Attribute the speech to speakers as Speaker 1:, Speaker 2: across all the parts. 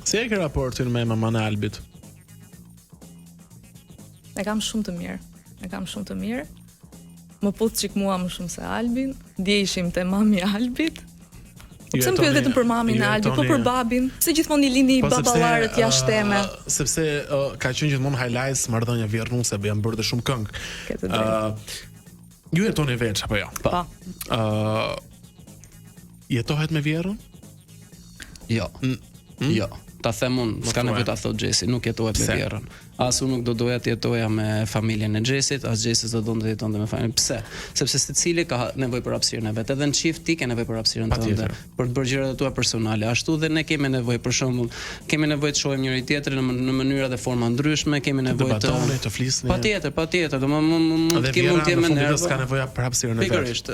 Speaker 1: Si e ke raportin me mamën e Albit?
Speaker 2: E kam shumë të mirë. Më put çik mua më shumë se Albin. Dje ishim te mami e Albit. Pse më pyet vetëm për mamin e Albit, po për babin? Se gjithmonë i lini baballarët jashtë teme.
Speaker 1: Sepse ka qenë gjithmonë highlights marrëdhënia vjerrnuse, janë bërë shumë këngë. Ju jetoni veç apo jo?
Speaker 2: Po.
Speaker 1: Jetohet me vjerrën?
Speaker 3: Jo. Jo. Ta them unë, s'ka nevojë ta thot Xhesi, nuk jetohet me vjerrën. As unë nuk do doja të jetoja me familjen e Xhesit, as Xhesi do donte të jetonte me familjen. Pse? Sepse secili ka nevojë për hapësirën e vet. Edhe në çift ti ke nevojë për hapësirën tënde, për të bërë gjërat tua personale. Ashtu dhe ne kemi nevojë, për shembull, kemi nevojë të shohim njëri tjetrin në mënyra dhe forma ndryshme, kemi nevojë
Speaker 1: të flisni.
Speaker 3: Patjetër, domethënë mund të jemi nervë.
Speaker 1: S'ka nevojë për hapësirën e vet.
Speaker 3: Pikërisht.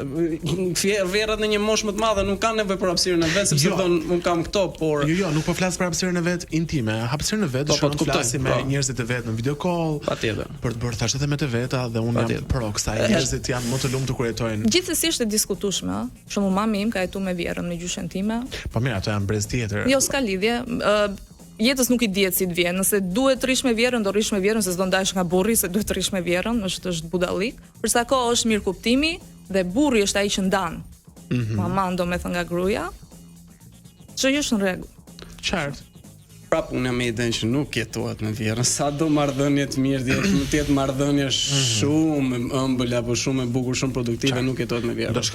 Speaker 3: Vjerrat në një moshë më të madhe nuk kanë nevojë për hapësirën e vet, sepse thon un kam këto, por
Speaker 1: Jo, nuk po flas për hapësirën e vet intime, hapësirën e vet
Speaker 3: po të
Speaker 1: flasim me njerëzit e vet në video call.
Speaker 3: Patjetër.
Speaker 1: Për të bërë thashë edhe me të veta dhe unë jam pro kësaj. Njerëzit janë më të lumtur kur jetojnë.
Speaker 2: Gjithsesi është e diskutueshme, ëh. Për shembull mami im ka jetuar me vjerrën me gjyshen time.
Speaker 1: Po mirë, ato janë brez tjetër.
Speaker 2: Jo, s'ka lidhje. Jetës nuk i dihet si të vjen. Nëse duhet të rish me vjerrën, do rish me vjerrën, se s'do ndash nga burri se duhet të rish me vjerrën, është budallik. Për sa kohë është mirë kuptimi dhe burri është ai që ndan. Mama domethënë nga gruaja. Ç'është është në rregull.
Speaker 1: Qartë.
Speaker 3: Prap unë jam me idenë që nuk jetohet me vjerrën. Sa do marrëdhënie të mirë të jetë marrëdhënie shumë ëmbël apo shumë e bukur, shumë produktive, nuk jetohet me vjerrën.